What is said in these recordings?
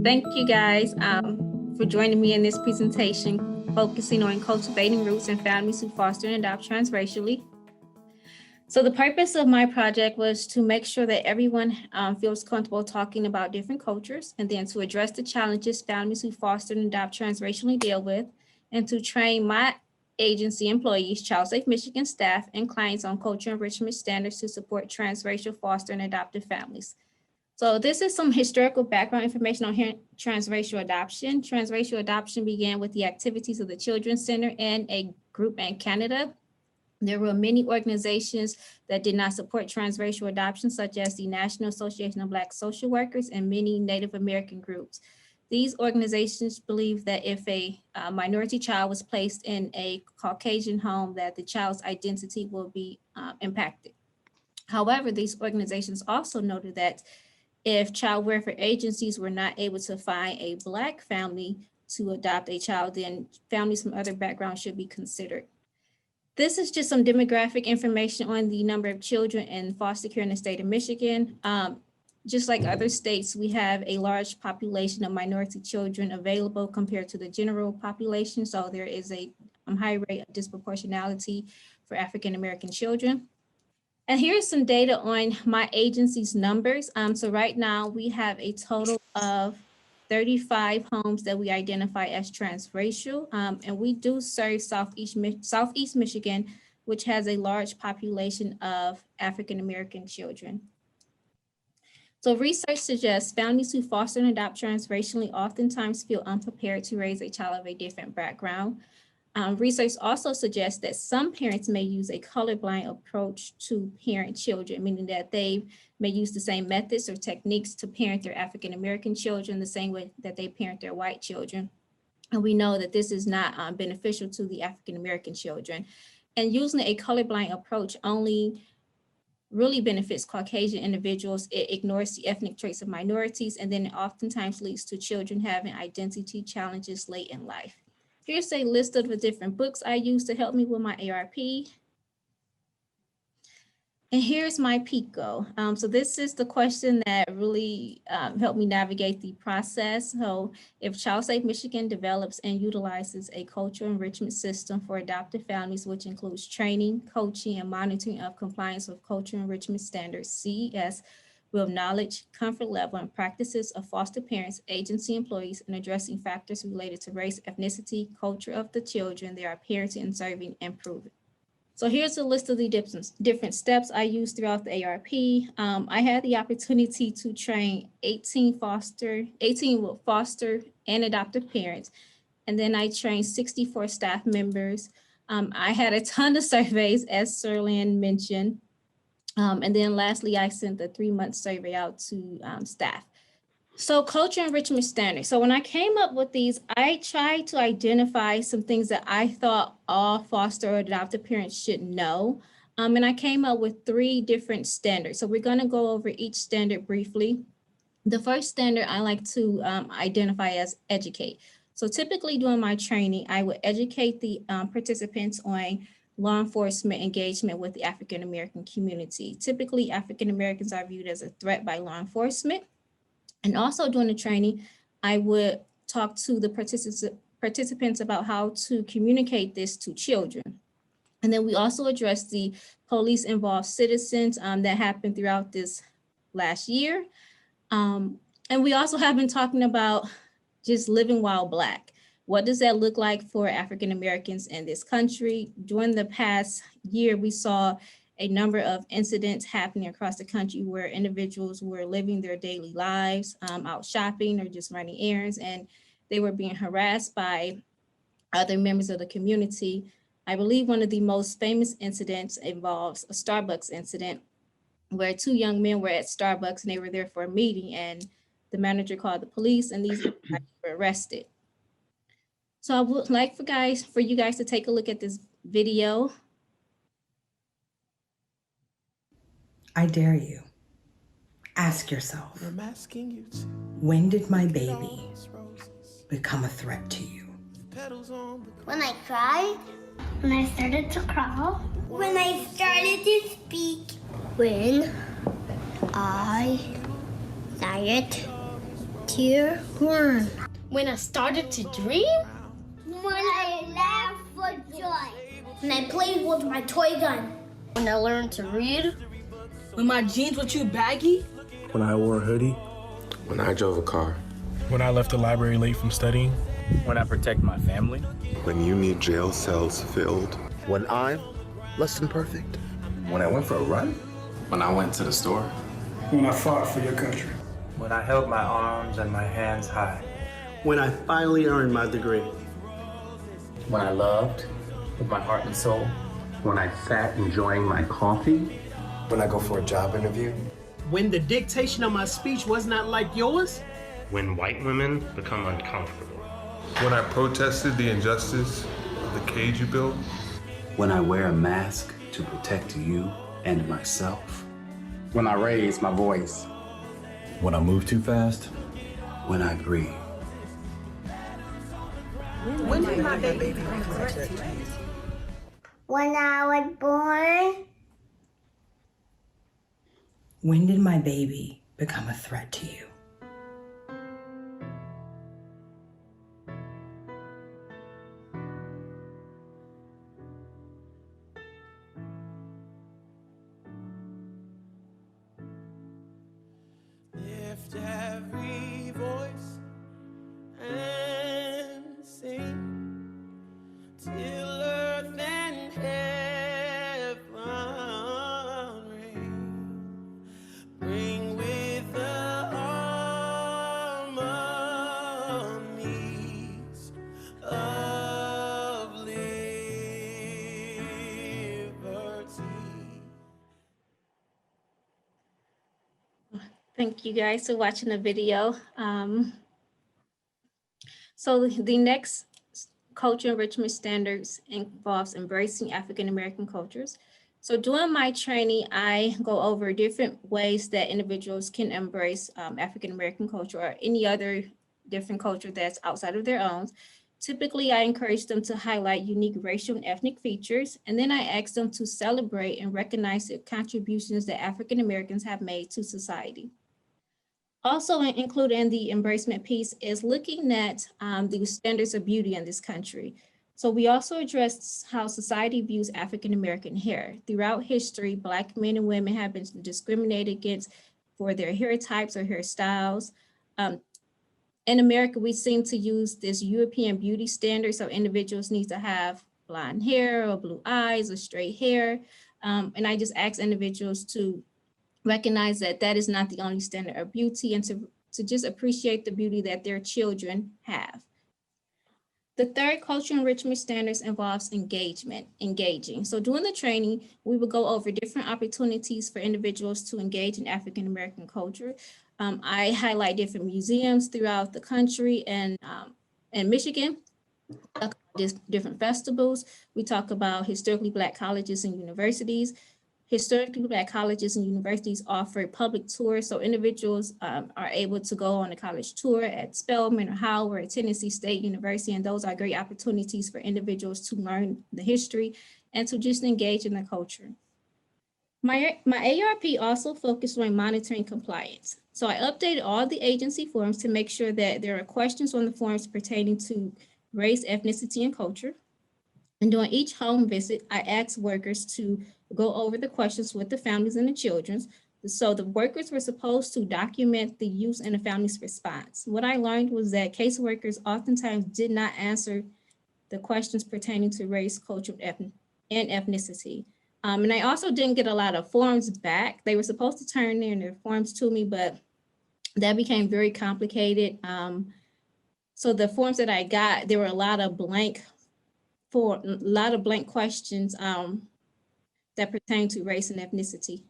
Thank you guys for joining me in this presentation, focusing on cultivating roots and families who foster and adopt transracially. So the purpose of my project was to make sure that everyone feels comfortable talking about different cultures, and then to address the challenges families who foster and adopt transracially deal with, and to train my agency employees, Child Safe Michigan staff, and clients on cultural enrichment standards to support transracial foster and adoptive families. So this is some historical background information on transracial adoption. Transracial adoption began with the activities of the Children's Center and a group in Canada. There were many organizations that did not support transracial adoption, such as the National Association of Black Social Workers and many Native American groups. These organizations believe that if a minority child was placed in a Caucasian home, that the child's identity will be impacted. However, these organizations also noted that if child welfare agencies were not able to find a Black family to adopt a child, then families from other backgrounds should be considered. This is just some demographic information on the number of children in foster care in the state of Michigan. Just like other states, we have a large population of minority children available compared to the general population. So there is a high rate of disproportionality for African American children. And here's some data on my agency's numbers. So right now we have a total of 35 homes that we identify as transracial, and we do serve Southeast Michigan, which has a large population of African American children. So research suggests families who foster and adopt transracially oftentimes feel unprepared to raise a child of a different background. Research also suggests that some parents may use a colorblind approach to parent children, meaning that they may use the same methods or techniques to parent their African American children the same way that they parent their white children. And we know that this is not beneficial to the African American children. And using a colorblind approach only really benefits Caucasian individuals. It ignores the ethnic traits of minorities, and then it oftentimes leads to children having identity challenges late in life. Here's a list of the different books I use to help me with my ARP. And here's my PICO. So this is the question that really helped me navigate the process. So if Child Safe Michigan develops and utilizes a cultural enrichment system for adoptive families, which includes training, coaching, and monitoring of compliance with cultural enrichment standards, CES, with knowledge, comfort level, and practices of foster parents, agency employees, and addressing factors related to race, ethnicity, culture of the children they are parenting and serving, and proving. So here's a list of the different steps I used throughout the ARP. I had the opportunity to train 18 foster and adoptive parents, and then I trained 64 staff members. I had a ton of surveys, as Sirlin mentioned. And then lastly, I sent the 3-month survey out to staff. So cultural enrichment standards. So when I came up with these, I tried to identify some things that I thought all foster or adoptive parents should know. And I came up with 3 different standards. So we're gonna go over each standard briefly. The first standard I like to identify as educate. So typically during my training, I would educate the participants on law enforcement engagement with the African American community. Typically, African Americans are viewed as a threat by law enforcement. And also during the training, I would talk to the participants about how to communicate this to children. And then we also addressed the police involved citizens that happened throughout this last year. And we also have been talking about just living while Black. What does that look like for African Americans in this country? During the past year, we saw a number of incidents happening across the country where individuals were living their daily lives, out shopping or just running errands, and they were being harassed by other members of the community. I believe one of the most famous incidents involves a Starbucks incident where 2 young men were at Starbucks and they were there for a meeting, and the manager called the police and these guys were arrested. So I would like for you guys to take a look at this video. I dare you. Ask yourself, when did my baby become a threat to you? When I cried. When I started to crawl. When I started to speak. When I started Tear one. When I started to dream? When I laughed for joy. When I played with my toy gun. When I learned to read. When my jeans were too baggy. When I wore a hoodie. When I drove a car. When I left the library late from studying. When I protect my family. When you need jail cells filled. When I'm less than perfect. When I went for a run. When I went to the store. When I fought for your country. When I held my arms and my hands high. When I finally earned my degree. When I loved with my heart and soul. When I sat enjoying my coffee. When I go for a job interview. When the dictation of my speech was not like yours. When white women become uncomfortable. When I protested the injustice of the cage you built. When I wear a mask to protect you and myself. When I raise my voice. When I move too fast. When I breathe. When did my baby become a threat to you? When I was born. When did my baby become a threat to you? Lift every voice and sing till earth and heaven ring. Bring with the harmonies of liberty. Thank you guys for watching the video. So the next Cultural Enrichment Standards involves embracing African American cultures. So during my training, I go over different ways that individuals can embrace African American culture or any other different culture that's outside of their own. Typically, I encourage them to highlight unique racial and ethnic features, and then I ask them to celebrate and recognize the contributions that African Americans have made to society. Also included in the embracement piece is looking at the standards of beauty in this country. So we also address how society views African American hair. Throughout history, Black men and women have been discriminated against for their hair types or hairstyles. In America, we seem to use this European beauty standard, so individuals need to have blonde hair or blue eyes or straight hair. And I just ask individuals to recognize that that is not the only standard of beauty and to just appreciate the beauty that their children have. The third cultural enrichment standards involves engaging. So during the training, we will go over different opportunities for individuals to engage in African American culture. I highlight different museums throughout the country and in Michigan, different festivals. We talk about historically Black colleges and universities. Historically Black colleges and universities offer public tours, so individuals are able to go on a college tour at Spelman or Howard or Tennessee State University, and those are great opportunities for individuals to learn the history and to just engage in the culture. My ARP also focused on monitoring compliance. So I updated all the agency forms to make sure that there are questions on the forms pertaining to race, ethnicity, and culture. And during each home visit, I asked workers to go over the questions with the families and the children. So the workers were supposed to document the use and the family's response. What I learned was that caseworkers oftentimes did not answer the questions pertaining to race, culture, and ethnicity. And I also didn't get a lot of forms back. They were supposed to turn in their forms to me, but that became very complicated. So the forms that I got, there were a lot of blank questions that pertain to race and ethnicity.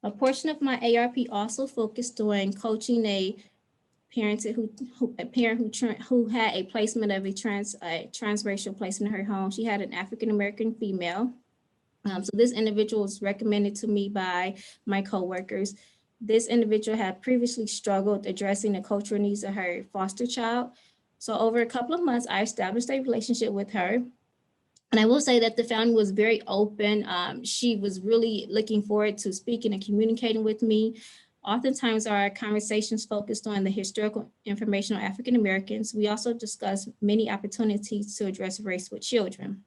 A portion of my ARP also focused on coaching a parent who had a placement of a transracial placement in her home. She had an African American female. So this individual was recommended to me by my coworkers. This individual had previously struggled addressing the cultural needs of her foster child. So over a couple of months, I established a relationship with her. And I will say that the family was very open. She was really looking forward to speaking and communicating with me. Oftentimes our conversations focused on the historical information on African Americans. We also discussed many opportunities to address race with children.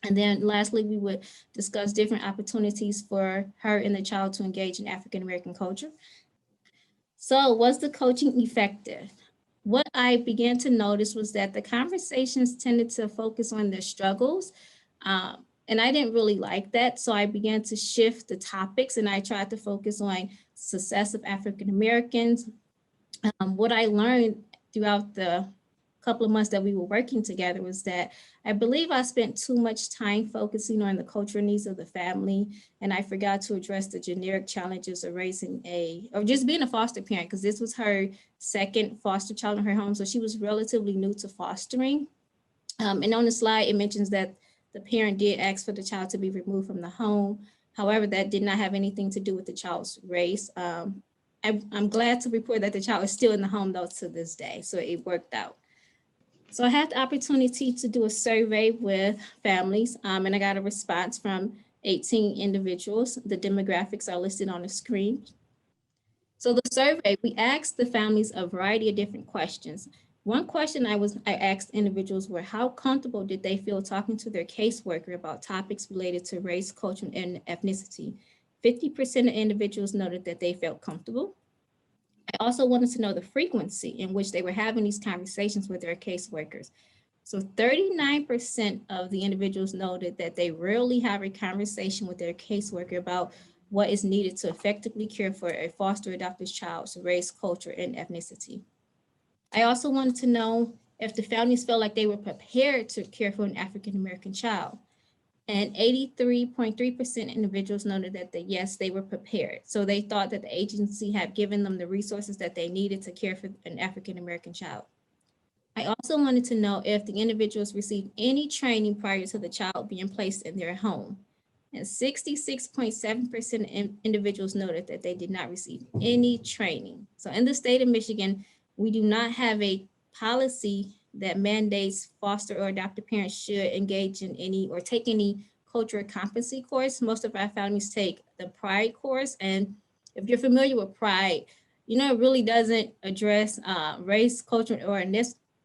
And then lastly, we would discuss different opportunities for her and the child to engage in African American culture. So was the coaching effective? What I began to notice was that the conversations tended to focus on their struggles. And I didn't really like that. So I began to shift the topics and I tried to focus on success of African Americans. What I learned throughout the couple of months that we were working together was that I believe I spent too much time focusing on the cultural needs of the family, and I forgot to address the generic challenges of raising or just being a foster parent, because this was her second foster child in her home, so she was relatively new to fostering. And on the slide, it mentions that the parent did ask for the child to be removed from the home. However, that did not have anything to do with the child's race. I'm glad to report that the child is still in the home though to this day, so it worked out. So I had the opportunity to do a survey with families, and I got a response from 18 individuals. The demographics are listed on the screen. So the survey, we asked the families a variety of different questions. One question I asked individuals were, how comfortable did they feel talking to their caseworker about topics related to race, culture, and ethnicity? 50% of individuals noted that they felt comfortable. I also wanted to know the frequency in which they were having these conversations with their caseworkers. So 39% of the individuals noted that they rarely have a conversation with their caseworker about what is needed to effectively care for a foster adopted child's race, culture, and ethnicity. I also wanted to know if the families felt like they were prepared to care for an African American child. And 83.3% individuals noted that yes, they were prepared. So they thought that the agency had given them the resources that they needed to care for an African American child. I also wanted to know if the individuals received any training prior to the child being placed in their home. And 66.7% individuals noted that they did not receive any training. So in the state of Michigan, we do not have a policy that mandates foster or adoptive parents should engage in any or take any cultural competency course. Most of our families take the PRIDE course. And if you're familiar with PRIDE, you know, it really doesn't address race, culture, or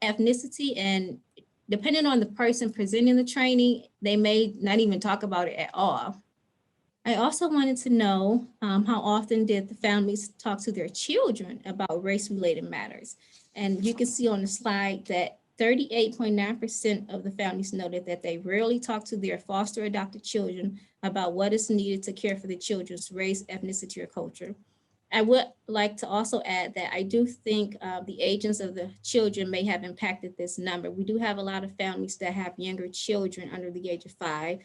ethnicity. And depending on the person presenting the training, they may not even talk about it at all. I also wanted to know how often did the families talk to their children about race-related matters. And you can see on the slide that 38.9% of the families noted that they rarely talk to their foster adopted children about what is needed to care for the children's race, ethnicity, or culture. I would like to also add that I do think the ages of the children may have impacted this number. We do have a lot of families that have younger children under the age of 5,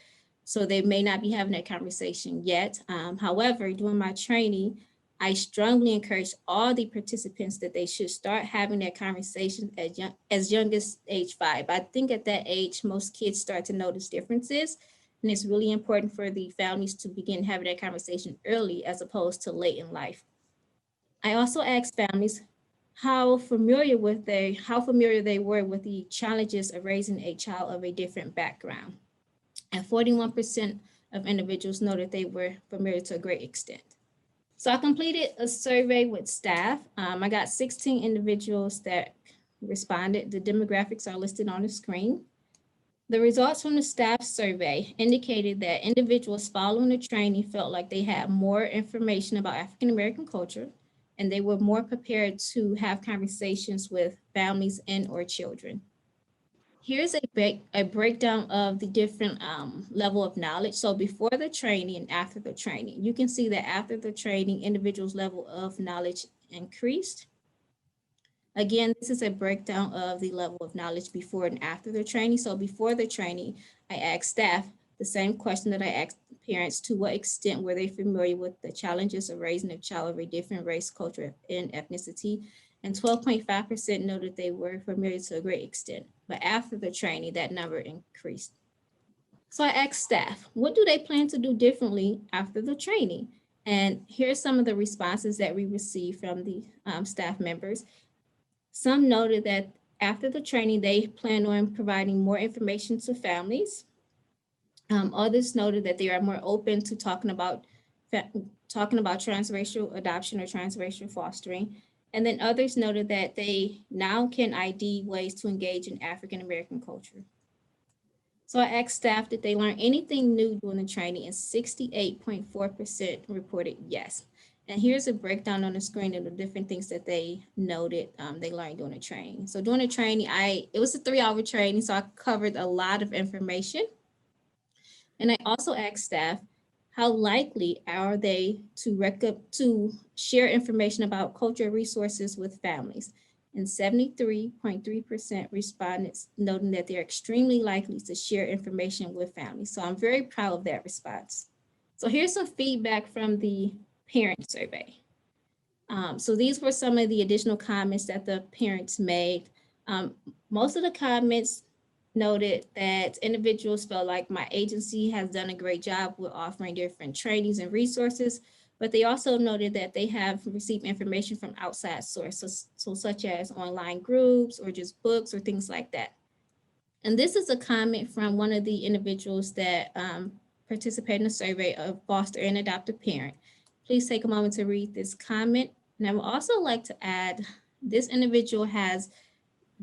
so they may not be having that conversation yet. However, during my training, I strongly encourage all the participants that they should start having that conversation as young as age 5. I think at that age, most kids start to notice differences, and it's really important for the families to begin having that conversation early as opposed to late in life. I also asked families how familiar they were with the challenges of raising a child of a different background. And 41% of individuals noted they were familiar to a great extent. So I completed a survey with staff. I got 16 individuals that responded. The demographics are listed on the screen. The results from the staff survey indicated that individuals following the training felt like they had more information about African American culture, and they were more prepared to have conversations with families and or children. Here's a breakdown of the different level of knowledge. So before the training and after the training, you can see that after the training, individuals' level of knowledge increased. Again, this is a breakdown of the level of knowledge before and after the training. So before the training, I asked staff the same question that I asked parents: to what extent were they familiar with the challenges of raising a child of a different race, culture, and ethnicity? And 12.5% noted they were familiar to a great extent. But after the training, that number increased. So I asked staff, what do they plan to do differently after the training? And here's some of the responses that we received from the staff members. Some noted that after the training, they plan on providing more information to families. Others noted that they are more open to talking about talking about transracial adoption or transracial fostering. And then others noted that they now can ID ways to engage in African American culture. So I asked staff did they learn anything new during the training, and 68.4% reported yes. And here's a breakdown on the screen of the different things that they noted they learned during the training. So during the training, it was a 3-hour training, so I covered a lot of information. And I also asked staff, how likely are they to share information about cultural resources with families? And 73.3% respondents noting that they're extremely likely to share information with families. So I'm very proud of that response. So here's some feedback from the parent survey. So these were some of the additional comments that the parents made. Most of the comments noted that individuals felt like my agency has done a great job with offering different trainings and resources, but they also noted that they have received information from outside sources, so such as online groups or just books or things like that. And this is a comment from one of the individuals that participated in the survey, of foster and adoptive parent. Please take a moment to read this comment. And I would also like to add, this individual has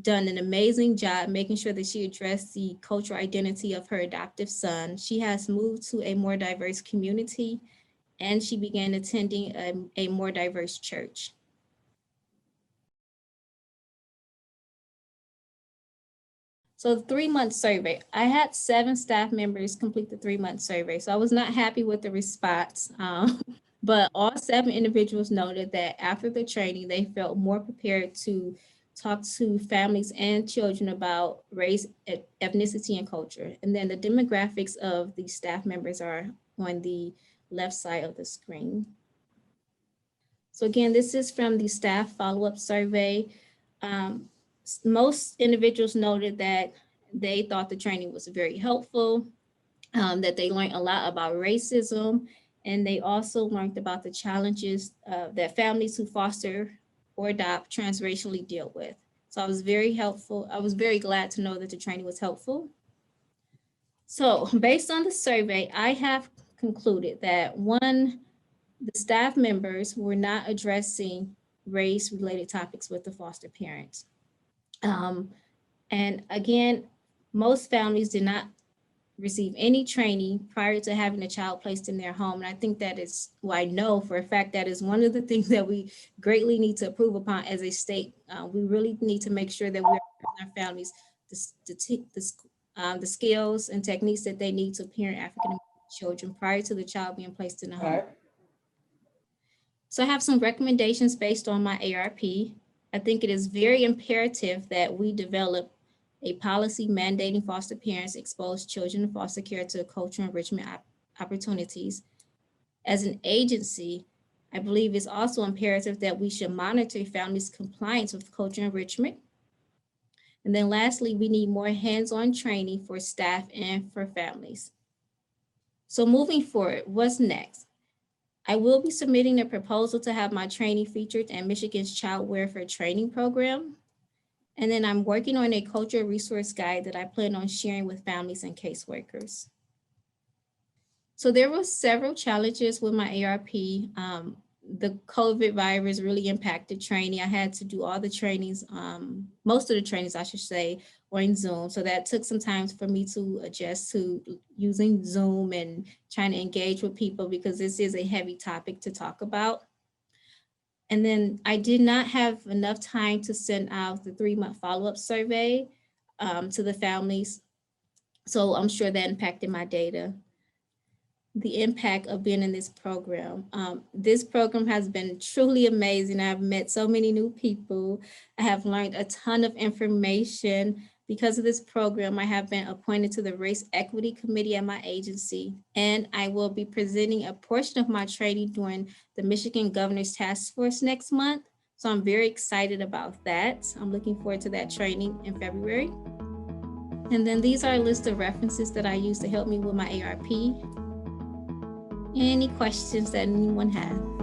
done an amazing job making sure that she addressed the cultural identity of her adoptive son. She has moved to a more diverse community, and she began attending a more diverse church. So the 3-month survey, I had 7 staff members complete the 3-month survey. So I was not happy with the response, but all 7 individuals noted that after the training, they felt more prepared to talk to families and children about race, ethnicity, and culture. And then the demographics of the staff members are on the left side of the screen. So again, this is from the staff follow-up survey. Most individuals noted that they thought the training was very helpful, that they learned a lot about racism, and they also learned about the challenges that families who foster or adopt transracially deal with. So I was very glad to know that the training was helpful. So based on the survey, I have concluded that 1, the staff members were not addressing race-related topics with the foster parents. And again, most families did not receive any training prior to having a child placed in their home. And I think that is, well, I know for a fact that is one of the things that we greatly need to improve upon as a state. We really need to make sure that we're giving our families the skills and techniques that they need to parent African American children prior to the child being placed in the home. So I have some recommendations based on my ARP. I think it is very imperative that we develop a policy mandating foster parents expose children in foster care to cultural enrichment opportunities. As an agency, I believe it's also imperative that we should monitor families' compliance with cultural enrichment. And then lastly, we need more hands-on training for staff and for families. So moving forward, what's next? I will be submitting a proposal to have my training featured in Michigan's Child Welfare Training Program. And then I'm working on a cultural resource guide that I plan on sharing with families and caseworkers. So there were several challenges with my ARP. The COVID virus really impacted training. I had to do all the trainings, most of the trainings, I should say, were in Zoom. So that took some time for me to adjust to using Zoom and trying to engage with people, because this is a heavy topic to talk about. And then I did not have enough time to send out the 3-month follow-up survey to the families. So I'm sure that impacted my data. The impact of being in this program. This program has been truly amazing. I've met so many new people. I have learned a ton of information. Because of this program, I have been appointed to the Race Equity Committee at my agency, and I will be presenting a portion of my training during the Michigan Governor's Task Force next month. So I'm very excited about that. I'm looking forward to that training in February. And then these are a list of references that I use to help me with my ARP. Any questions that anyone has?